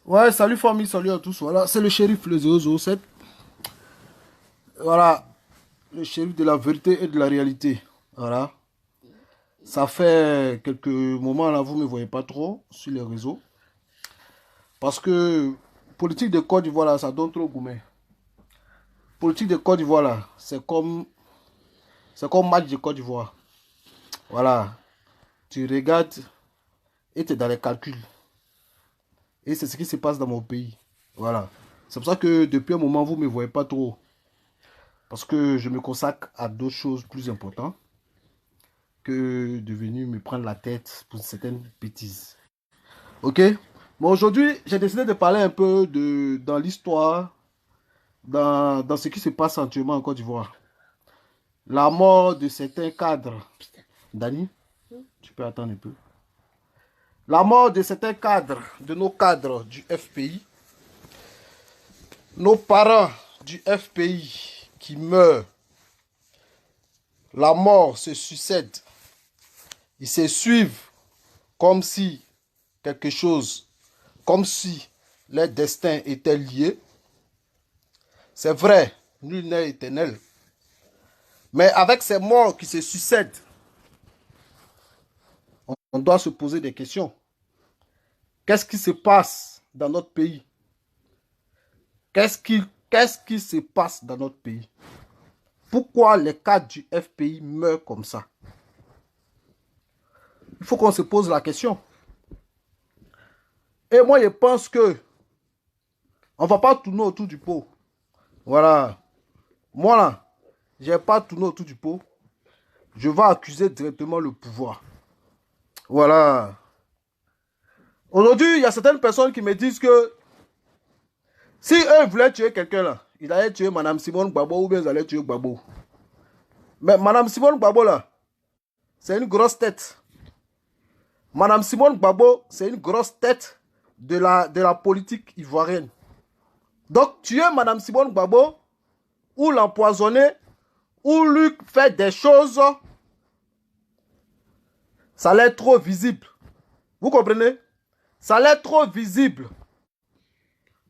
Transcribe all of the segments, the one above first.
Ouais, salut famille, salut à tous. Voilà, c'est le shérif, le 007. Voilà, le shérif de la vérité et de la réalité. Voilà, ça fait quelques moments là, vous ne me voyez pas trop sur les réseaux. Parce que politique de Côte d'Ivoire là, ça donne trop gourmet. Politique de Côte d'Ivoire là, c'est comme match de Côte d'Ivoire. Voilà, tu regardes et tu es dans les calculs. Et c'est ce qui se passe dans mon pays. Voilà, c'est pour ça que depuis un moment, vous ne me voyez pas trop. Parce que je me consacre à d'autres choses plus importantes que de venir me prendre la tête pour certaines bêtises. Ok? Mais aujourd'hui, j'ai décidé de parler un peu dans l'histoire, dans ce qui se passe actuellement en Côte d'Ivoire. La mort de certains cadres. Dani, tu peux attendre un peu. La mort de certains cadres, de nos cadres du FPI, nos parents du FPI qui meurent. La mort se succède. Ils se suivent comme si quelque chose, comme si leur destin était lié. C'est vrai, nul n'est éternel. Mais avec ces morts qui se succèdent, on doit se poser des questions. Qu'est-ce qui se passe dans notre pays? Qu'est-ce qui se passe dans notre pays? Pourquoi les cadres du FPI meurent comme ça? Il faut qu'on se pose la question. Et moi, je pense que on ne va pas tourner autour du pot. Voilà. Moi, là, je ne vais pas tourner autour du pot. Je vais accuser directement le pouvoir. Voilà. Aujourd'hui, il y a certaines personnes qui me disent que si eux voulaient tuer quelqu'un là, ils allaient tuer Madame Simone Gbagbo ou bien ils allaient tuer Gbagbo. Mais Madame Simone Gbagbo là, c'est une grosse tête. Madame Simone Gbagbo, c'est une grosse tête de la politique ivoirienne. Donc, tuer Madame Simone Gbagbo, ou l'empoisonner, ou lui faire des choses, ça allait être trop visible. Vous comprenez? Ça allait être trop visible.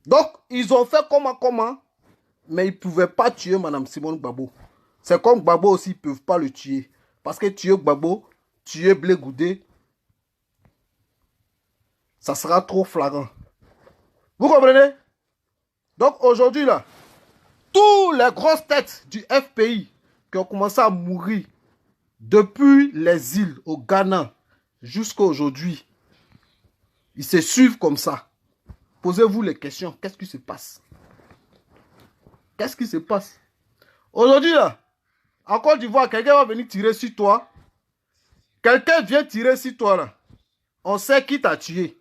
Donc, ils ont fait comment, mais ils ne pouvaient pas tuer Madame Simone Gbagbo. C'est comme Gbagbo aussi, ils ne peuvent pas le tuer. Parce que tuer Gbagbo, tuer Blé Goudé, ça sera trop flagrant. Vous comprenez? Donc aujourd'hui, là, tous les grosses têtes du FPI qui ont commencé à mourir depuis les îles au Ghana jusqu'à aujourd'hui, ils se suivent comme ça. Posez-vous les questions. Qu'est-ce qui se passe? Qu'est-ce qui se passe? Aujourd'hui, là, en Côte d'Ivoire, quelqu'un va venir tirer sur toi. Quelqu'un vient tirer sur toi, là. On sait qui t'a tué.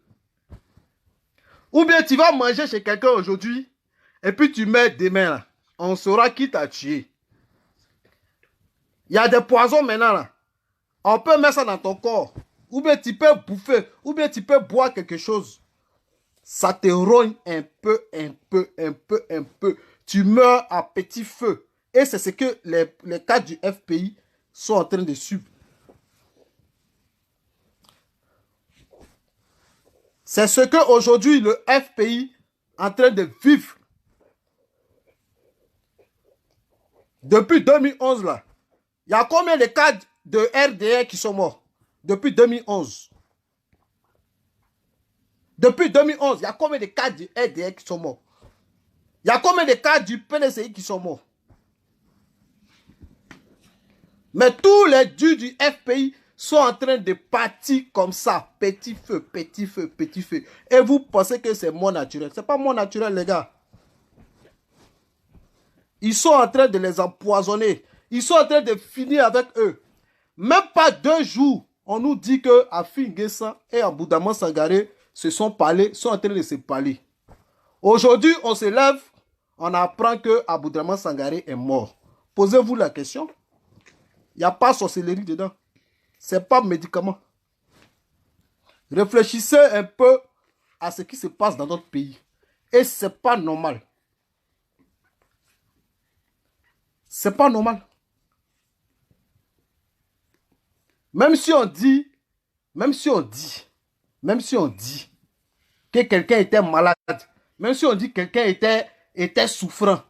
Ou bien tu vas manger chez quelqu'un aujourd'hui et puis tu meurs demain, là. On saura qui t'a tué. Il y a des poisons maintenant, là. On peut mettre ça dans ton corps. Ou bien tu peux bouffer. Ou bien tu peux boire quelque chose. Ça te rogne un peu. Tu meurs à petit feu. Et c'est ce que les cadres du FPI sont en train de subir. C'est ce que aujourd'hui le FPI est en train de vivre. Depuis 2011, là, il y a combien de cadres de RDR qui sont morts? Depuis 2011. Depuis 2011, il y a combien de cadres du RDR qui sont morts? Il y a combien de cadres du PNCI qui sont morts? Mais tous les dieux du FPI sont en train de partir comme ça. Petit feu, petit feu, petit feu. Et vous pensez que c'est mort naturel. Ce n'est pas mort naturel, les gars. Ils sont en train de les empoisonner. Ils sont en train de finir avec eux. Même pas 2 jours, on nous dit que Afin Guessan et Aboudaman Sangaré se sont parlé, sont en train de se parler. Aujourd'hui, on se lève, on apprend que Aboudaman Sangaré est mort. Posez-vous la question. Il n'y a pas sorcellerie dedans. Ce n'est pas médicament. Réfléchissez un peu à ce qui se passe dans notre pays. Et ce n'est pas normal. Ce n'est pas normal. Même si on dit que quelqu'un était malade, même si on dit que quelqu'un était souffrant,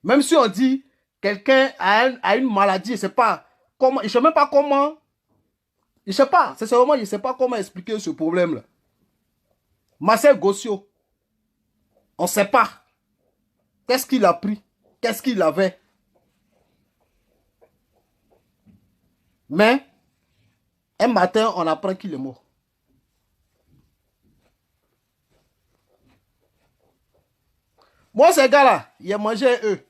même si on dit quelqu'un a une maladie, je ne sais pas comment, je ne sais même pas comment, je ne sais pas, sincèrement, je ne sais pas comment expliquer ce problème-là. Marcel Gossio, on ne sait pas. Qu'est-ce qu'il a pris? Qu'est-ce qu'il avait? Mais, un matin, on apprend qu'il est mort. Moi, ces gars-là, j'ai mangé eux.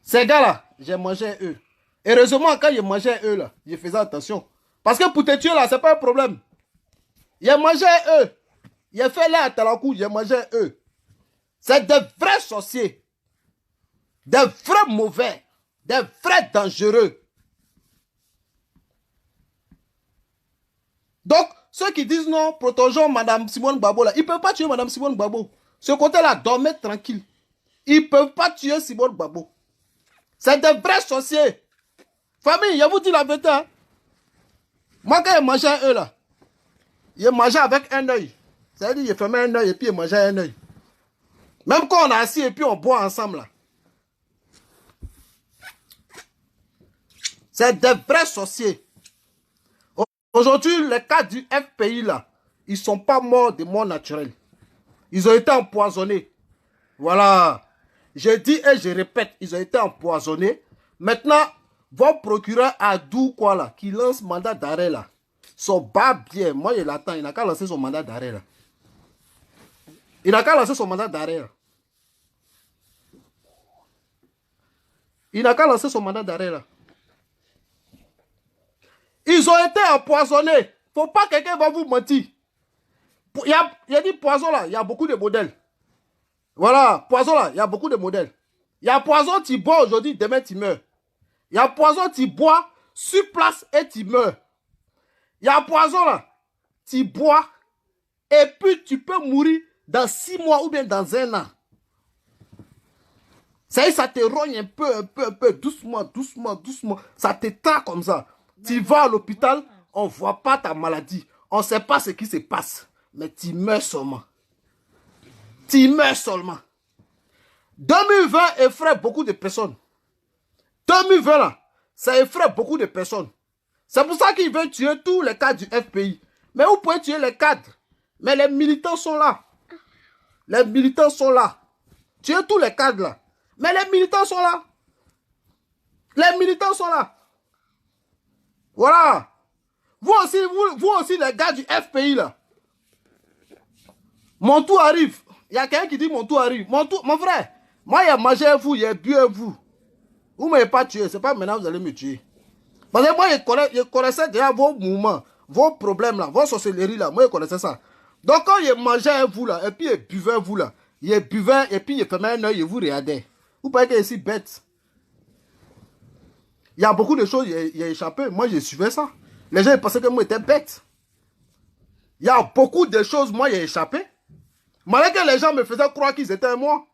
Ces gars-là, j'ai mangé eux. Heureusement, quand j'ai mangé eux, là, je faisais attention. Parce que pour te tuer, là, c'est pas un problème. J'ai mangé eux. J'ai fait là à Talakou, j'ai mangé eux. C'est des vrais sorciers. Des vrais mauvais. Des vrais dangereux. Donc, ceux qui disent non, protégeons Madame Simone Gbagbo, là, ils ne peuvent pas tuer Madame Simone Gbagbo. Ce côté-là, dormez tranquille. Ils ne peuvent pas tuer Simone Gbagbo. C'est des vrais sorciers. Famille, je vous dis la vérité. Hein? Moi, quand j'ai mangé eux, là, j'ai mangé avec un œil. C'est-à-dire, j'ai fermé un œil et puis j'ai mangé un œil. Même quand on est assis et puis on boit ensemble, là. C'est des vrais sorciers. Aujourd'hui, les cas du FPI, là, ils ne sont pas morts de mort naturelle. Ils ont été empoisonnés. Voilà. Je dis et je répète, ils ont été empoisonnés. Maintenant, vos procureurs Adou, quoi là, qui lance mandat d'arrêt là, sont bas bien. Moi, je l'attends. Il n'a qu'à lancer son mandat d'arrêt là. Il n'a qu'à lancer son mandat d'arrêt là. Il n'a qu'à lancer son mandat d'arrêt là. Ils ont été empoisonnés. Faut pas que quelqu'un va vous mentir. Il y a dit poison là, il y a beaucoup de modèles. Voilà, poison là, il y a beaucoup de modèles. Il y a poison, tu bois aujourd'hui, demain tu meurs. Il y a poison, tu bois sur place et tu meurs. Il y a poison là, tu bois et puis tu peux mourir dans 6 mois ou bien dans 1 an. Ça te rogne un peu, doucement, doucement. Ça te traque comme ça. Tu vas à l'hôpital, on ne voit pas ta maladie. On ne sait pas ce qui se passe. Mais tu meurs seulement. Tu meurs seulement. 2020 effraie beaucoup de personnes. 2020 là, ça effraie beaucoup de personnes. C'est pour ça qu'ils veulent tuer tous les cadres du FPI. Mais vous pouvez tuer les cadres. Mais les militants sont là. Les militants sont là. Tuer tous les cadres là. Mais les militants sont là. Les militants sont là. Voilà. Vous aussi les gars du FPI là. Mon tour arrive. Il y a quelqu'un qui dit mon tour arrive. Mon frère, moi il y a mangé vous, il y a bu vous. Vous ne m'avez pas tué. C'est pas maintenant que vous allez me tuer. Parce que moi je connaissais déjà vos mouvements, vos problèmes là, vos sorcelleries là. Moi je connaissais ça. Donc quand il mangeait vous là, et puis il buvait vous là, il buvait et puis il fermait un œil et vous regardez. Vous pensez qu'il est si bête? Il y a beaucoup de choses, il a échappé. Moi, je suivais ça. Les gens ils pensaient que moi, j'étais bête. Il y a beaucoup de choses, moi, j'ai échappé. Malgré que les gens me faisaient croire qu'ils étaient moi.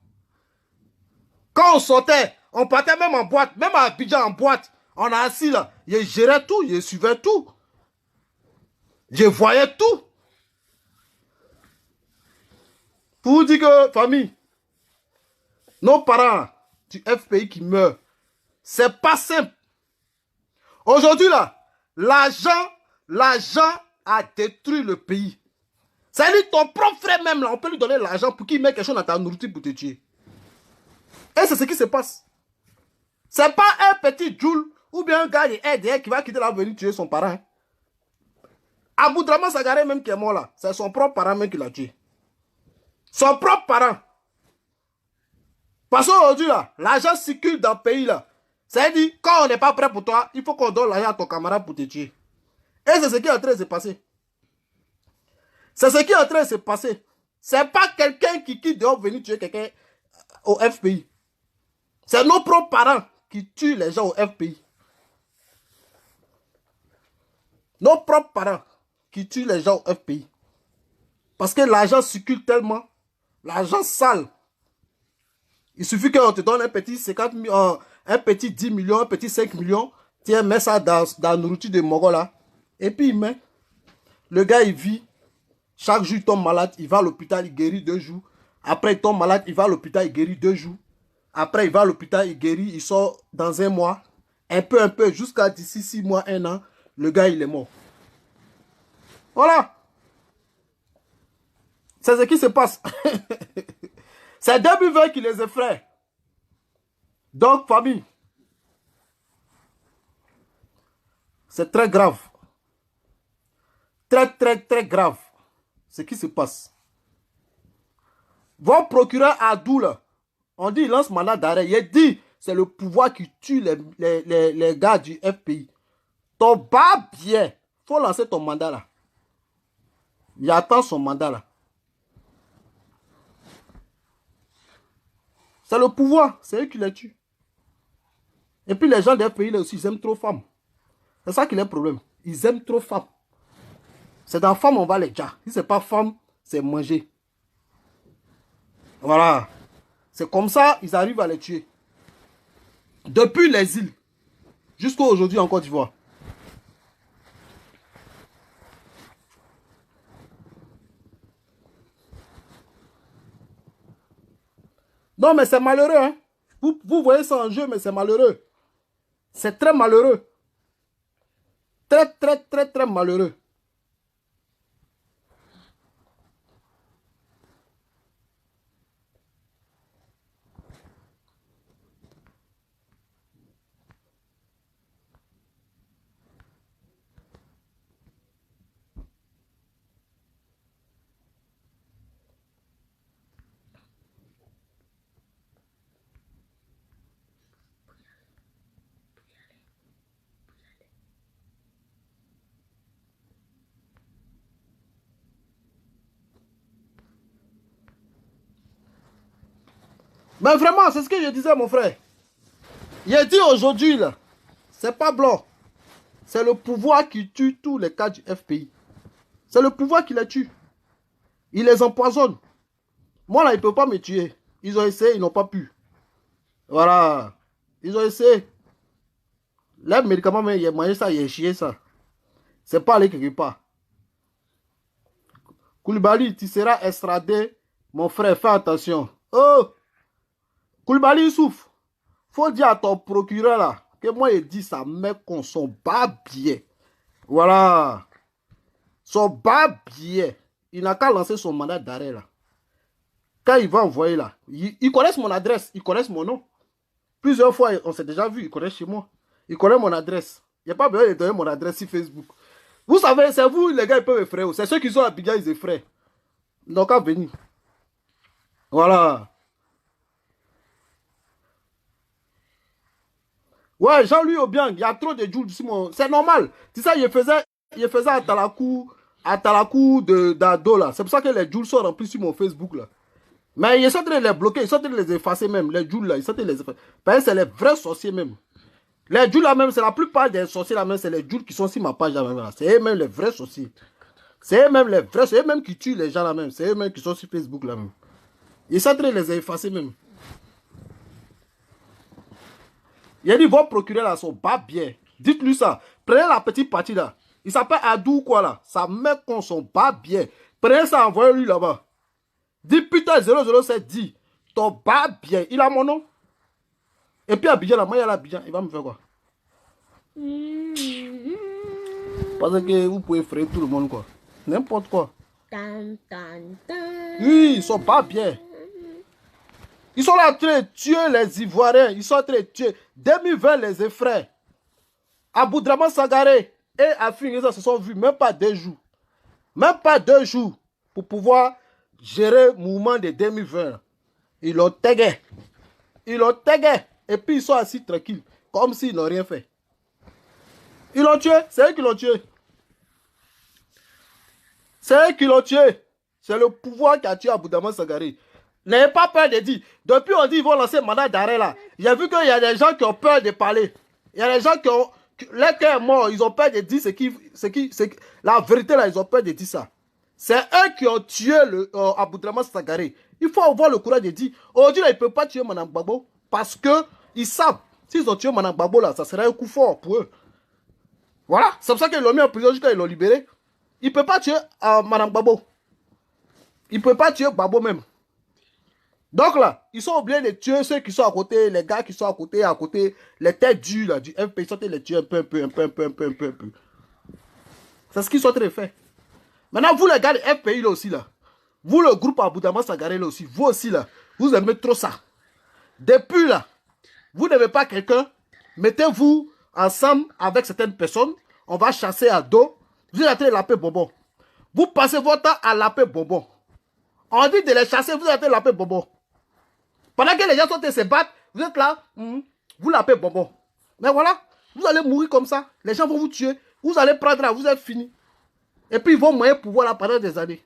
Quand on sortait, on partait même en boîte, même à Abidjan en boîte. On a assis là. Je gérais tout, je suivais tout. Je voyais tout. Pour vous dire que, famille, nos parents du FPI qui meurent, c'est pas simple. Aujourd'hui, là, l'argent a détruit le pays. C'est-à-dire ton propre frère même, là, on peut lui donner l'argent pour qu'il mette quelque chose dans ta nourriture pour te tuer. Et c'est ce qui se passe. C'est pas un petit Joule ou bien un gars de RDR qui va quitter là venir tuer son parent. Aboudraman Sangaré même qui est mort là, c'est son propre parent même qui l'a tué. Son propre parent. Parce qu'aujourd'hui, là, l'argent circule dans le pays là. C'est-à-dire, quand on n'est pas prêt pour toi, il faut qu'on donne l'argent à ton camarade pour te tuer. Et c'est ce qui est en train de se passer. C'est ce qui est en train de se passer. C'est pas quelqu'un qui quitte dehors venir tuer quelqu'un au FPI. C'est nos propres parents qui tuent les gens au FPI. Nos propres parents qui tuent les gens au FPI. Parce que l'argent circule tellement. L'argent sale. Il suffit qu'on te donne un petit 50 millions, un petit 10 millions, un petit 5 millions. Tiens, mets ça dans la nourriture de Mogol là. Et puis il met. Le gars, il vit. Chaque jour, il tombe malade, il va à l'hôpital, il guérit 2 jours. Après, il tombe malade, il va à l'hôpital, il guérit 2 jours. Après, il va à l'hôpital, il guérit, il sort dans 1 mois. Un peu, jusqu'à d'ici 6 mois, 1 an, le gars, il est mort. Voilà. C'est ce qui se passe. C'est 2020 qui les effraie. Donc, famille, c'est très grave. Très grave. Ce qui se passe. Votre procureur Adoula, on dit il lance mandat d'arrêt. Il dit c'est le pouvoir qui tue les gars du FPI. Ton bas bien. Faut lancer ton mandat là. Il attend son mandat là. C'est le pouvoir. C'est eux qui les tuent. Et puis les gens du FPI là aussi, ils aiment trop femmes. C'est ça qui est le problème. Ils aiment trop femmes. C'est dans femme on va les dire. Si c'est pas femme, c'est manger. Voilà. C'est comme ça, ils arrivent à les tuer. Depuis les îles, jusqu'à aujourd'hui en Côte d'Ivoire. Non, mais c'est malheureux. Hein? Vous voyez ça en jeu, mais c'est malheureux. C'est très malheureux. Très malheureux. Mais vraiment, c'est ce que je disais, mon frère. Il a dit aujourd'hui, là, c'est pas blanc. C'est le pouvoir qui tue tous les cas du FPI. C'est le pouvoir qui les tue. Il les empoisonne. Moi, là, ils ne peuvent pas me tuer. Ils ont essayé, ils n'ont pas pu. Voilà. Ils ont essayé. Les médicaments, mais il a mangé ça, il a chié ça. C'est pas allé quelque part. Koulibaly, tu seras extradé. Mon frère, fais attention. Oh! Koulibaly, il souffre. Faut dire à ton procureur là que moi il dit ça met qu'on son bas bien. Voilà. Son bas bien. Il n'a qu'à lancer son mandat d'arrêt là. Quand il va envoyer là, ils connaissent mon adresse, ils connaissent mon nom. Plusieurs fois, on s'est déjà vu, ils connaissent chez moi. Ils connaissent mon adresse. Il n'y a pas besoin de donner mon adresse sur Facebook. Vous savez, c'est vous les gars, ils peuvent effrayer. C'est ceux qui sont à Abidjan, ils effraient. Donc à venir. Voilà. Ouais, Jean-Louis Obiang, il y a trop de Jules Simon. C'est normal. Tu sais, il faisait à Talakou d'Ado là. C'est pour ça que les Jules sont remplis sur mon Facebook là. Mais ils sont en train de les bloquer, ils sont en train de les effacer même. Les Jules là, ils sont en train de les effacer. Parce que c'est les vrais sorciers même. Les Jules là même, c'est la plupart des sorciers là même, c'est les Jules qui sont sur ma page là même. C'est eux même les vrais sorciers. C'est eux même les vrais, c'est eux même qui tuent les gens là même. C'est eux même qui sont sur Facebook là même. Ils sont en train de les effacer même. Il a dit, vos procureurs là sont pas bien. Dites-lui ça. Prenez la petite partie là. Il s'appelle Adou quoi là. Ça met qu'on sont pas bien. Prenez ça, envoyez-lui là-bas. Dis putain 007, dit. Ton pas bien. Il a mon nom. Et puis Abidjan là, moi il y a l'Abidjan. Il va me faire quoi? Parce que vous pouvez frayer tout le monde quoi. N'importe quoi. Oui, ils sont pas bien. Ils sont là en train de tuer les Ivoiriens. Ils sont en train de tuer. 2020 les effraie. Aboudraman Sangaré et Afrique se sont vus même pas 2 jours. Même pas 2 jours pour pouvoir gérer le mouvement de 2020. Ils l'ont tagué. Ils l'ont tagué. Et puis ils sont assis tranquilles. Comme s'ils n'ont rien fait. Ils l'ont tué. C'est eux qui l'ont tué. C'est eux qui l'ont tué. C'est le pouvoir qui a tué Aboudraman Sangaré. N'ayez pas peur de dire. Depuis on dit qu'ils vont lancer un mandat d'arrêt là. J'ai vu qu'il y a des gens qui ont peur de parler. Il y a des gens qui ont... Les cœurs morts, ils ont peur de dire la vérité là, ils ont peur de dire ça. C'est eux qui ont tué Aboudraman Sangaré. Il faut avoir le courage de dire, aujourd'hui là, ils ne peuvent pas tuer Mme Gbagbo parce qu'ils savent, s'ils ont tué Mme Gbagbo là, ça serait un coup fort pour eux. Voilà, c'est pour ça qu'ils l'ont mis en prison jusqu'à ils l'ont libéré. Ils ne peuvent pas tuer Mme Gbagbo. Il ne peut pas tuer Gbagbo même. Donc là, ils sont obligés de tuer ceux qui sont à côté, les gars qui sont à côté, les têtes dures là, du FPI, ils sont en train de les tuer un peu. C'est ce qu'ils sont en train de faire. Maintenant, vous les gars de FPI là aussi là, vous le groupe Aboudama Sangaré là aussi, vous aussi là, vous aimez trop ça. Depuis là, vous n'aimez pas quelqu'un, mettez-vous ensemble avec certaines personnes, on va chasser à dos, vous êtes en train de laper bonbon. Vous passez votre temps à laper bonbon. On dit de les chasser, vous êtes en train de laper bonbon. Pendant que les gens sont en train de se battre, vous êtes là, vous lapez bonbon. Mais voilà, vous allez mourir comme ça. Les gens vont vous tuer. Vous allez prendre là, vous êtes fini. Et puis ils vont moyen pouvoir là pendant des années.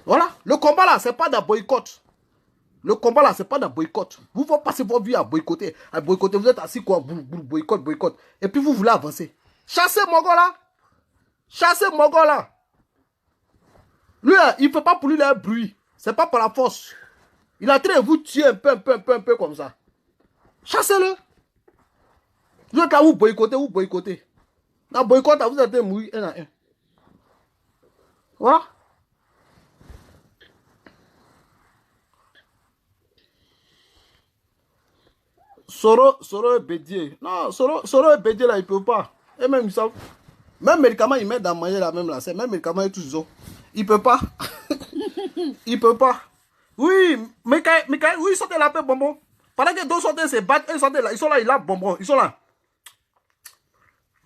Voilà, le combat là, c'est pas d'un boycott. Le combat là, c'est pas d'un boycott. Vous faut passer votre vie à boycotter. À boycotter, vous êtes assis quoi, boycott. Et puis vous voulez avancer. Chassez Mogo là. Chassez Mogo là. Lui, il ne fait pas pour lui le bruit. C'est pas par la force. Il est en train de vous tuer un peu comme ça. Chassez-le. Vous êtes là, vous boycottez. Dans boycott, vous êtes mourir un à un. Voilà. Soro et Bédier. Non, Soro et Bédier là, ils ne peuvent pas. Et même ils savent. Même médicaments, ils mettent dans manger là même là. C'est même médicaments et tout ça. Ils ne peuvent pas. Ils ne peuvent pas. Oui, Michael, oui, ils sont de la paix bonbon. Pendant que d'autres sont de se battre, ils sont là, ils là, bonbon. Ils sont là.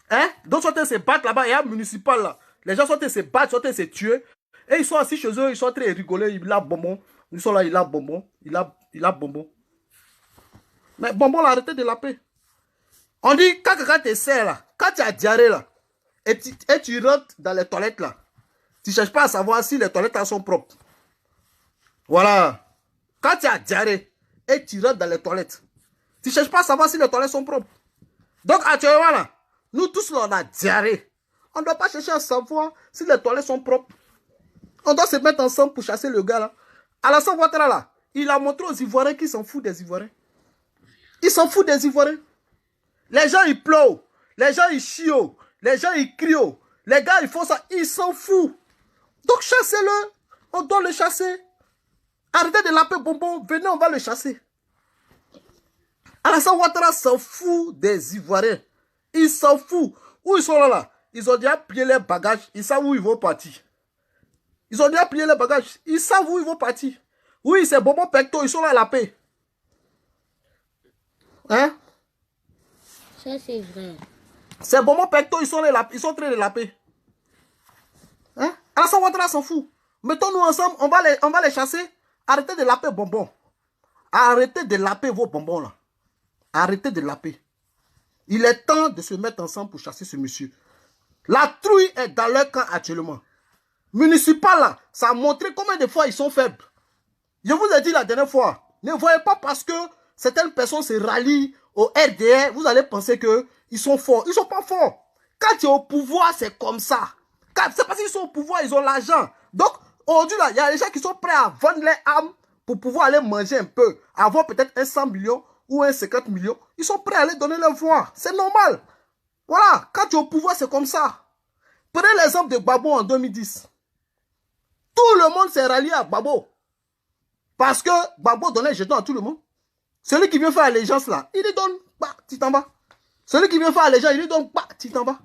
Hein? D'autres sont de se battre là-bas, il y a un municipal là. Les gens sont de se battre, sont de se tuer. Et ils sont assis chez eux, ils sont en train de rigoler, ils la bonbon. Ils sont là, ils la bonbon. Il a bonbon. Mais bonbon, là, arrêtez de la paix. On dit, quand tu essaies là, quand tu as diarrhée là, et tu rentres dans les toilettes là, tu ne cherches pas à savoir si les toilettes là sont propres. Voilà. Quand tu as diarrhée et tu rentres dans les toilettes, tu ne cherches pas à savoir si les toilettes sont propres. Donc actuellement là, nous tous là on a diarrhée. On ne doit pas chercher à savoir si les toilettes sont propres. On doit se mettre ensemble pour chasser le gars là. Alassane Ouattara là, il a montré aux Ivoiriens qu'ils s'en foutent des Ivoiriens. Ils s'en foutent des Ivoiriens. Les gens ils pleurent, les gens ils chient, les gens ils crient, les gars ils font ça, ils s'en foutent. Donc chassez-le, on doit le chasser. Arrêtez de laper bonbon, venez on va le chasser. Alassane Ouattara s'en fout des Ivoiriens. Ils s'en foutent. Où ils sont là? Ils ont déjà plié les bagages, ils savent où ils vont partir. Ils ont déjà plié les bagages, ils savent où ils vont partir. Oui, c'est bonbon pecto, ils sont là à la paix. Hein? Ça, c'est vrai. C'est bonbon pecto, ils sont en train de la paix. Hein? Alassane Ouattara s'en fout. Mettons-nous ensemble, on va les chasser. Arrêtez de laper bonbon. Arrêtez de laper vos bonbons là. Arrêtez de laper. Il est temps de se mettre ensemble pour chasser ce monsieur. La trouille est dans leur camp actuellement. Municipal là, ça a montré combien de fois ils sont faibles. Je vous ai dit la dernière fois, ne voyez pas parce que certaines personnes se rallient au RDR, vous allez penser qu'ils sont forts. Ils ne sont pas forts. Quand tu es au pouvoir, c'est comme ça. C'est parce qu'ils sont au pouvoir, ils ont l'argent. Donc, aujourd'hui, il y a des gens qui sont prêts à vendre les armes pour pouvoir aller manger un peu, avoir peut-être un 100 millions ou un 50 millions. Ils sont prêts à aller donner leur voix. C'est normal. Voilà, quand tu es au pouvoir, c'est comme ça. Prenez l'exemple de Gbagbo en 2010. Tout le monde s'est rallié à Gbagbo. Parce que Gbagbo donnait les jetons à tout le monde. Celui qui vient faire allégeance là, il lui donne, bah, tu t'en vas. Celui qui vient faire allégeance, il lui donne, bah, tu t'en vas.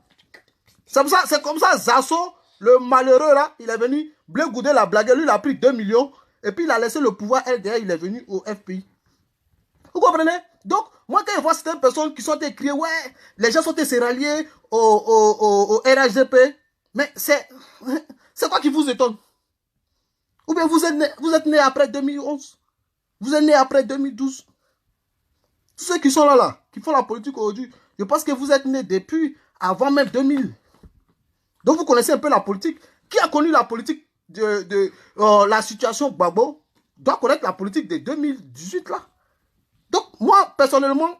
C'est comme ça, Zasso, le malheureux là, il est venu, Blé Goudé l'a blagué, lui il a pris 2 millions, et puis il a laissé le pouvoir LDR, il est venu au FPI. Vous comprenez? Donc, moi quand je vois certaines personnes qui sont écriées, ouais, les gens sont se rallier au RHDP, mais c'est quoi qui vous étonne? Ou bien vous êtes né après 2011, vous êtes né après 2012. Tous ceux qui sont là, qui font la politique aujourd'hui, je pense que vous êtes nés depuis avant même 2000. Donc vous connaissez un peu la politique. Qui a connu la politique de la situation Gbagbo doit connaître la politique de 2018 là. Donc moi, personnellement,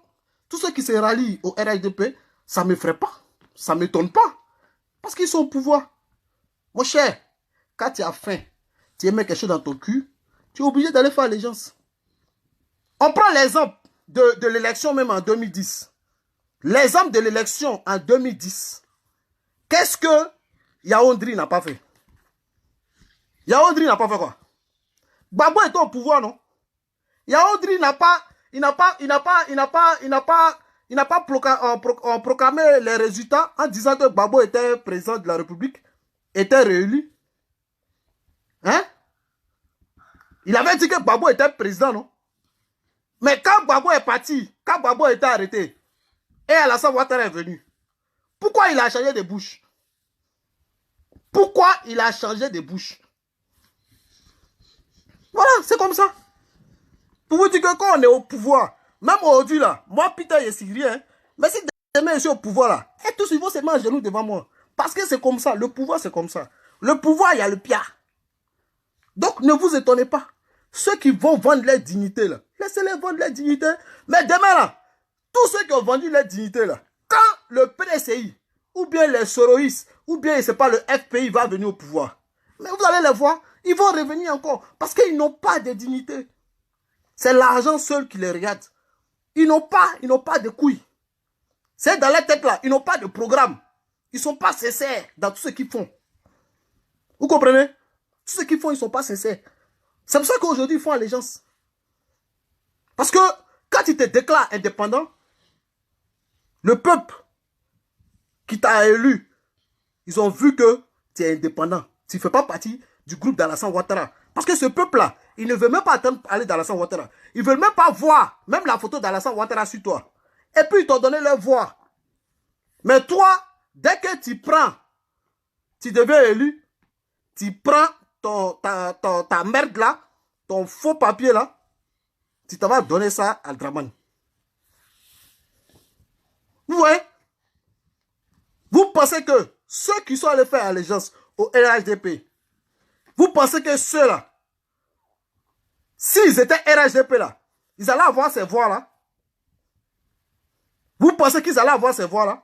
tous ceux qui se rallient au RHDP, ça ne m'effraie pas. Ça ne m'étonne pas. Parce qu'ils sont au pouvoir. Mon cher, quand tu as faim, tu mets quelque chose dans ton cul, tu es obligé d'aller faire allégeance. On prend l'exemple de l'élection même en 2010. L'exemple de l'élection en 2010. Qu'est-ce que Yaoundé n'a pas fait? Yaoundri n'a pas fait quoi? Gbagbo était au pouvoir, non? Yaoundri n'a pas, il n'a pas proclamé les résultats en disant que Gbagbo était président de la République, était réélu. Hein? Il avait dit que Gbagbo était président, non? Mais quand Gbagbo est parti, quand Gbagbo était arrêté, et Alassane Ouattara est venu, pourquoi il a changé de bouche? Pourquoi il a changé de bouche? Voilà, c'est comme ça. Pour vous dire que quand on est au pouvoir, même aujourd'hui là, moi Peter je suis rien, mais si demain je suis au pouvoir là, et tous ils vont se mettre à genoux devant moi. Parce que c'est comme ça, le pouvoir c'est comme ça. Le pouvoir, il y a le pia. Donc ne vous étonnez pas. Ceux qui vont vendre leur dignité là, laissez-les vendre leur dignité. Mais demain là, tous ceux qui ont vendu leur dignité là, quand le PDCI, ou bien les Soroïs, ou bien, je sais pas, le FPI va venir au pouvoir, mais vous allez les voir, ils vont revenir encore, parce qu'ils n'ont pas de dignité. C'est l'argent seul qui les regarde. Ils n'ont pas de couilles. C'est dans leur tête là, ils n'ont pas de programme. Ils ne sont pas sincères dans tout ce qu'ils font. Vous comprenez? Tout ce qu'ils font, ils ne sont pas sincères. C'est pour ça qu'aujourd'hui, ils font allégeance. Parce que quand tu te déclares indépendant, le peuple qui t'a élu, ils ont vu que tu es indépendant. Tu ne fais pas partie du groupe d'Alassane Ouattara. Parce que ce peuple-là, il ne veut même pas attendre parler d'Alassane Ouattara. Ils ne veulent même pas voir même la photo d'Alassane Ouattara sur toi. Et puis, ils t'ont donné leur voix. Mais toi, dès que tu prends, tu deviens élu, tu prends ta merde là, ton faux papier là, tu t'en vas donner ça à Draman. Vous voyez? Vous pensez que ceux qui sont allés faire allégeance au RHDP, vous pensez que ceux-là, s'ils étaient RHDP là, ils allaient avoir ces voix-là? Vous pensez qu'ils allaient avoir ces voix-là?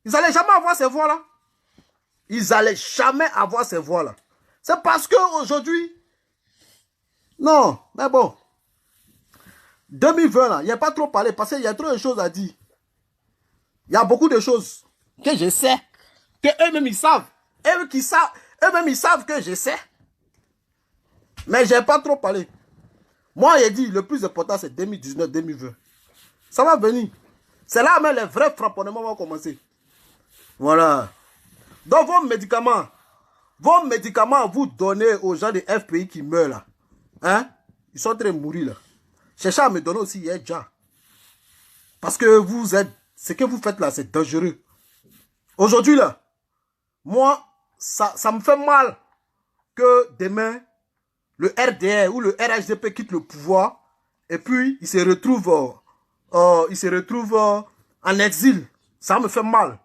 Ils n'allaient jamais avoir ces voix-là. Ils n'allaient jamais avoir ces voix-là. C'est parce qu'aujourd'hui, non, mais bon, 2020 là, il n'y a pas trop parlé parce qu'il y a trop de choses à dire. Il y a beaucoup de choses que je sais, que eux-mêmes ils savent. Eux-mêmes ils savent que je sais. Mais je n'ai pas trop parlé. Moi, j'ai dit, le plus important, c'est 2019-2020. Ça va venir. C'est là même les vrais frapponnements vont commencer. Voilà. Donc, vos médicaments, vous donnez aux gens des FPI qui meurent là. Hein? Ils sont en train de mourir là. Cherchez à me donner aussi, il y a déjà. Parce que vous êtes, ce que vous faites là, c'est dangereux. Aujourd'hui là, moi, ça me fait mal que demain, le RDR ou le RHDP quitte le pouvoir et puis il se retrouve en exil. Ça me fait mal.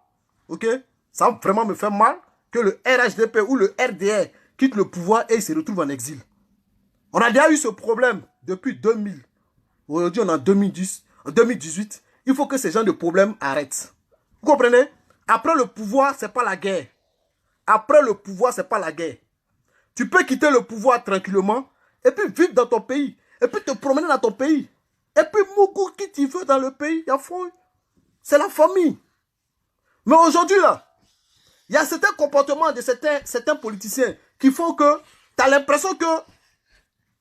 Ok? Ça vraiment me fait mal que le RHDP ou le RDR quitte le pouvoir et il se retrouve en exil. On a déjà eu ce problème depuis 2000. Aujourd'hui, on est en 2010, en 2018. Il faut que ces gens de problèmes arrêtent. Vous comprenez? Après le pouvoir, ce n'est pas la guerre. Après le pouvoir, ce n'est pas la guerre. Tu peux quitter le pouvoir tranquillement et puis vivre dans ton pays. Et puis te promener dans ton pays. Et puis Moukou qui tu veux dans le pays, il y a fou. C'est la famille. Mais aujourd'hui, là, il y a certains comportements de certains politiciens qui font que tu as l'impression que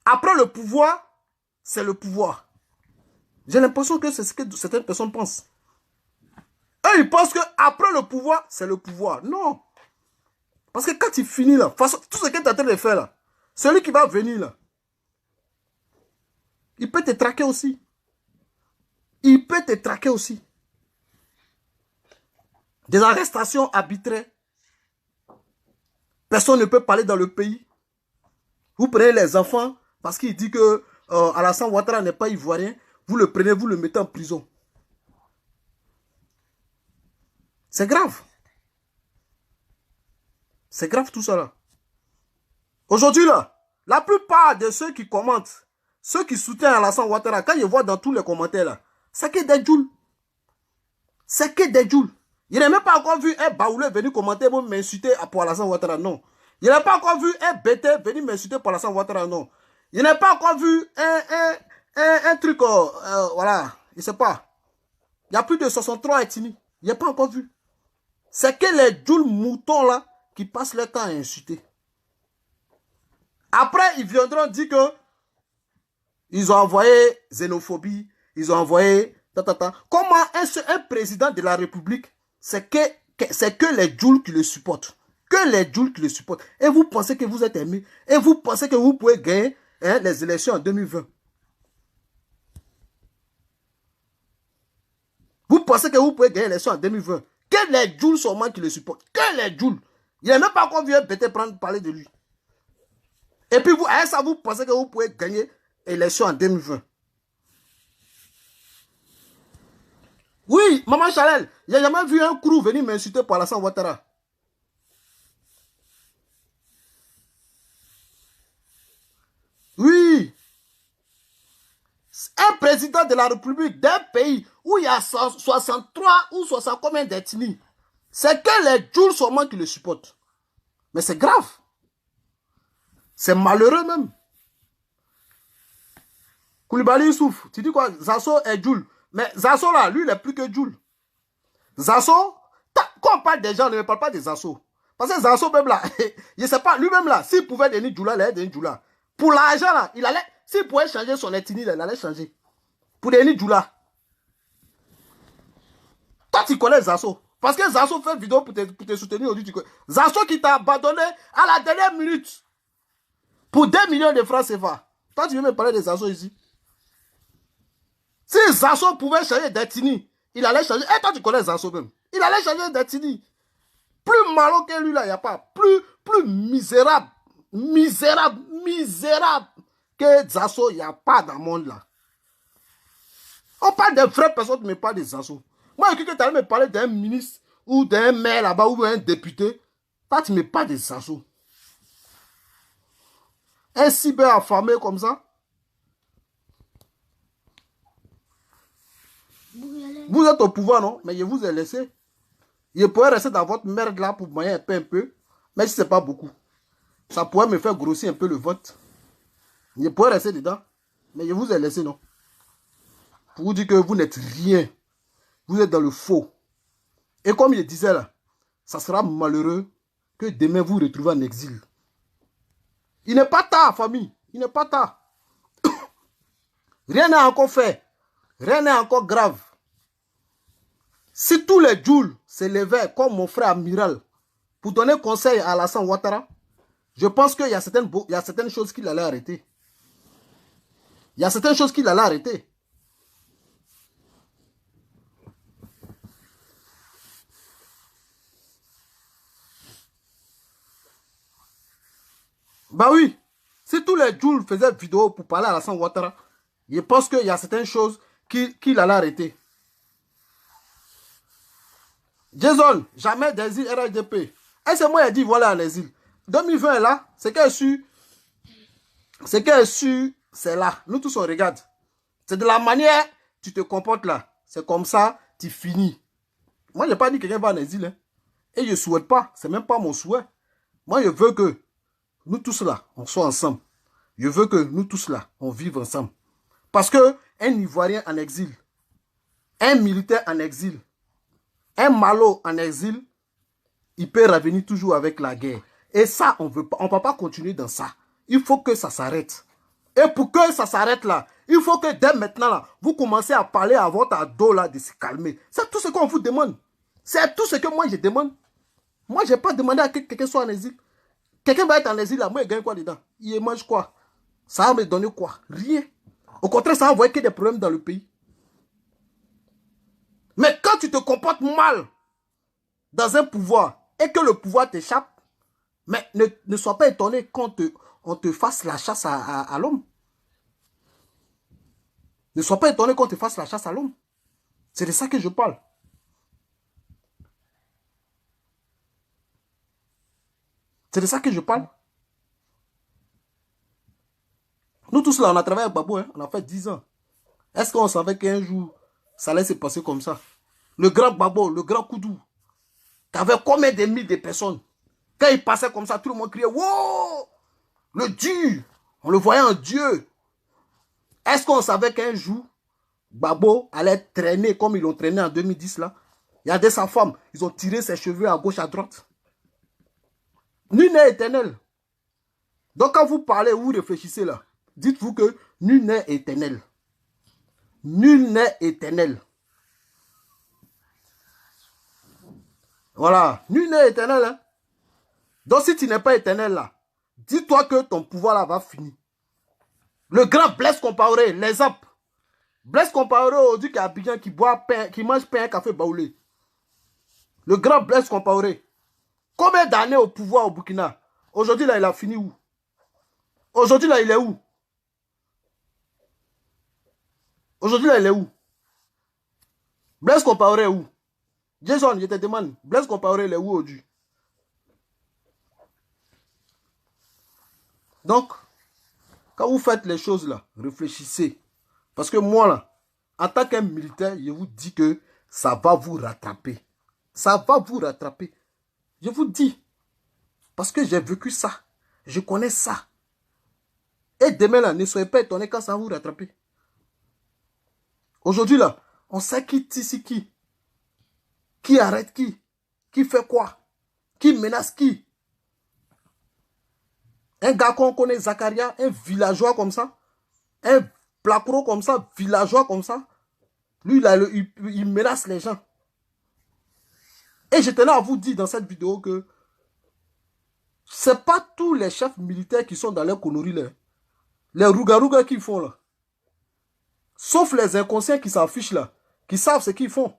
après le pouvoir, c'est le pouvoir. J'ai l'impression que c'est ce que certaines personnes pensent. Eux, ils pensent qu'après le pouvoir, c'est le pouvoir. Non. Parce que quand tu finis là, tout ce que tu es en train de faire là, celui qui va venir là, il peut te traquer aussi. Il peut te traquer aussi. Des arrestations arbitraires. Personne ne peut parler dans le pays. Vous prenez les enfants parce qu'il dit que Alassane Ouattara n'est pas ivoirien. Vous le prenez, vous le mettez en prison. C'est grave. C'est grave tout ça là. Aujourd'hui là, la plupart de ceux qui commentent, ceux qui soutiennent Alassane Ouattara, quand je vois dans tous les commentaires là, c'est que des joules. C'est que des joules. Il n'a même pas encore vu un baoulé venir commenter pour m'insulter pour Alassane Ouattara, non. Il n'a pas encore vu un bêté venir m'insulter pour Alassane Ouattara, non. Il n'a pas encore vu un truc, voilà, je ne sais pas. Il y a plus de 63 ethnies. Il n'a pas encore vu. C'est que les joules moutons là qui passent leur temps à insulter. Après, ils viendront dire que ils ont envoyé xénophobie, ils ont envoyé... Comment un président de la République, c'est que les Jules qui le supportent. Que les Jules qui le supportent. Et vous pensez que vous êtes aimé. Et vous pensez que vous pouvez gagner les élections en 2020. Vous pensez que vous pouvez gagner les élections en 2020. Que les Jules sont moi qui le supportent. Que les Jules. Il n'est même pas qu'on vient peut-être parler de lui. Et puis, vous, à ça, vous pensez que vous pouvez gagner l'élection en 2020. Oui, Maman Chanel, il n'y a jamais vu un crew venir m'insulter par Alassane Ouattara. Oui. Un président de la République d'un pays où il y a 63 ou 60 combien d'ethnies, c'est que les Jules sont moi qui le supportent. Mais c'est grave. C'est malheureux même. Koulibaly souffre. Tu dis quoi? Zasso est Jules. Mais Zasso là, lui, il n'est plus que Jules. Zasso, quand on parle des gens, on ne parle pas des Zasso. Parce que Zasso même là, je ne sais pas, lui-même là, s'il pouvait donner Djoula, il allait donner Djoula. Pour l'argent là, il allait, s'il pouvait changer son ethnie, il allait changer. Pour donner Djoula. Toi, tu connais Zasso. Parce que Zasso fait une vidéo pour te soutenir aujourd'hui. Zasso qui t'a abandonné à la dernière minute. Pour 2 millions de francs CFA. Toi, tu veux me parler de Zasso ici? Si Zasso pouvait changer d'ethnie, il allait changer. Et toi, tu connais Zasso même. Il allait changer d'ethnie. Plus malin que lui, là, il n'y a pas. Plus misérable. Misérable que Zasso, il n'y a pas dans le monde là. On parle de vraies personnes, mais pas de Zasso. Moi, je crois que tu allais me parler d'un ministre ou d'un maire là-bas ou un député. Toi, tu ne mets pas de Zasso. Un cyber affamé comme ça. Vous êtes au pouvoir, non? Mais je vous ai laissé. Je pourrais rester dans votre merde là pour moyen un peu. Mais si ce n'est pas beaucoup. Ça pourrait me faire grossir un peu le vote. Je pourrais rester dedans. Mais je vous ai laissé, non? Pour vous dire que vous n'êtes rien. Vous êtes dans le faux. Et comme je disais là, ça sera malheureux que demain vous vous retrouvez en exil. Il n'est pas tard, famille. Il n'est pas tard. Rien n'est encore fait. Rien n'est encore grave. Si tous les Jules se levaient comme mon frère Amiral pour donner conseil à Alassane Ouattara, je pense qu'il y a certaines choses qu'il allait arrêter. Il y a certaines choses qu'il allait arrêter. Bah oui, si tous les Jules faisaient vidéo pour parler à Alassane Ouattara, je pense qu'il y a certaines choses qu'il allait arrêter. Jason, jamais d'exil RHDP. Et c'est moi qui ai dit voilà en exil. 2020 est là, c'est qu'elle su. C'est qu'elle su, c'est là. Nous tous on regarde. C'est de la manière tu te comportes là. C'est comme ça, tu finis. Moi, je n'ai pas dit que quelqu'un va en exil. Hein. Et je ne souhaite pas. Ce n'est même pas mon souhait. Moi, je veux que nous tous là, on soit ensemble. Je veux que nous tous là, on vive ensemble. Parce que un Ivoirien en exil, un militaire en exil, un Malo en exil, il peut revenir toujours avec la guerre. Et ça, on ne peut pas continuer dans ça. Il faut que ça s'arrête. Et pour que ça s'arrête là, il faut que dès maintenant là, vous commencez à parler à votre ado là de se calmer. C'est tout ce qu'on vous demande. C'est tout ce que moi je demande. Moi, je n'ai pas demandé à que quelqu'un soit en exil. Quelqu'un va être en exil là, moi, il gagne quoi dedans? Il mange quoi? Ça va me donner quoi? Rien. Au contraire, ça va envoyer que des problèmes dans le pays. Mais quand tu te comportes mal dans un pouvoir et que le pouvoir t'échappe, mais ne sois pas étonné quand on te fasse la chasse à l'homme. Ne sois pas étonné qu'on te fasse la chasse à l'homme. C'est de ça que je parle. C'est de ça que je parle. Nous tous là, on a travaillé avec Babou, hein? On a fait 10 ans. Est-ce qu'on savait qu'un jour, ça allait se passer comme ça? Le grand Babo, le grand Koudou, qui avait combien de milliers de personnes? Quand il passait comme ça, tout le monde criait, wow! Le Dieu! On le voyait en Dieu. Est-ce qu'on savait qu'un jour, Babo allait traîner comme ils l'ont traîné en 2010 là? Il y a de sa femme, ils ont tiré ses cheveux à gauche, à droite. Nul n'est éternel. Donc quand vous parlez, vous réfléchissez là, dites-vous que nul n'est éternel. Nul n'est éternel. Voilà, nul n'est éternel. Hein? Donc si tu n'es pas éternel là, dis-toi que ton pouvoir là va finir. Le grand Blaise Compaoré, l'exemple. Blaise Compaoré aujourd'hui qui est Abidjan, qui boit pain, qui mange pain, café baoulé. Le grand Blaise Compaoré. Combien d'années au pouvoir au Burkina? Aujourd'hui là, il a fini où? Aujourd'hui là, il est où? Aujourd'hui là, il est où? Blaise Compaoré est où? Jason, je te demande, Blaise Compaoré, il est où aujourd'hui? Donc, quand vous faites les choses là, réfléchissez. Parce que moi là, en tant qu'un militaire, je vous dis que ça va vous rattraper. Ça va vous rattraper. Je vous dis. Parce que j'ai vécu ça. Je connais ça. Et demain là, ne soyez pas étonnés quand ça va vous rattraper. Aujourd'hui là, on sait qui tisse qui. Qui arrête qui. Qui fait quoi. Qui menace qui. Un gars qu'on connaît, Zakaria, un villageois comme ça. Un placro comme ça, villageois comme ça. Lui, là, il menace les gens. Et je tenais à vous dire dans cette vidéo que c'est pas tous les chefs militaires qui sont dans les conneries là. Les rouga-rouga qu'ils font là. Sauf les inconscients qui s'affichent là. Qui savent ce qu'ils font.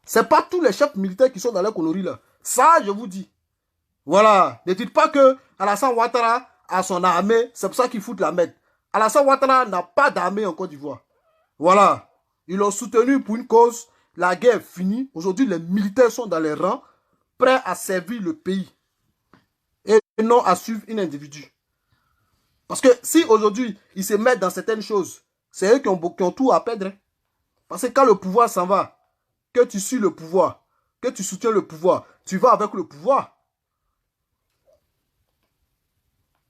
C'est pas tous les chefs militaires qui sont dans les conneries là. Ça, je vous dis. Voilà. Ne dites pas que Alassane Ouattara a son armée. C'est pour ça qu'il fout la merde. Alassane Ouattara n'a pas d'armée en Côte d'Ivoire. Voilà. Ils l'ont soutenu pour une cause. La guerre est finie. Aujourd'hui, les militaires sont dans les rangs, prêts à servir le pays. Et non à suivre un individu. Parce que si aujourd'hui, ils se mettent dans certaines choses, c'est eux qui ont tout à perdre. Parce que quand le pouvoir s'en va, que tu suis le pouvoir, que tu soutiens le pouvoir, tu vas avec le pouvoir.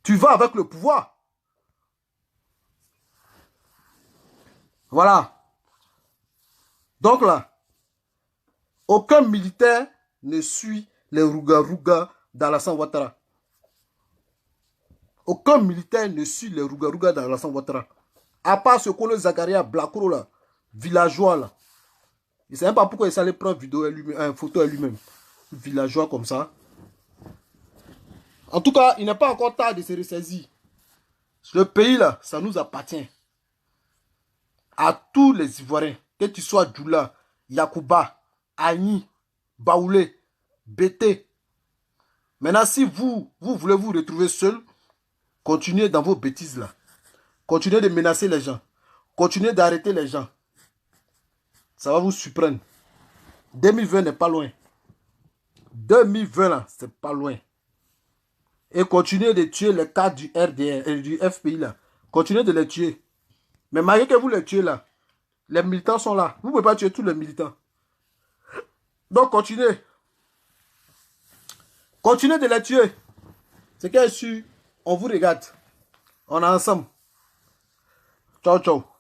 Tu vas avec le pouvoir. Voilà. Donc là, aucun militaire ne suit les rouga-rouga d'Alassane Ouattara. Aucun militaire ne suit les rouga-rouga d'Alassane Ouattara. À part ce qu'on le Zakaria Blacro là, villageois là. Il ne sait même pas pourquoi il s'allait prendre une photo à lui-même. Villageois comme ça. En tout cas, il n'est pas encore tard de se ressaisir. Le pays là, ça nous appartient. À tous les Ivoiriens, que tu sois Djoula, Yakouba, Agni, Baoulé, Bété. Maintenant, si vous voulez vous retrouver seul, continuez dans vos bêtises là. Continuez de menacer les gens. Continuez d'arrêter les gens. Ça va vous surprendre. 2020 n'est pas loin. 2020 là, c'est pas loin. Et continuez de tuer les cadres du RDR et du FPI là. Continuez de les tuer. Mais malgré que vous les tuez là, les militants sont là. Vous ne pouvez pas tuer tous les militants. Donc continuez. Continuez de les tuer. C'est qu'elle est sûr. On vous regarde. On est ensemble. Ciao, ciao.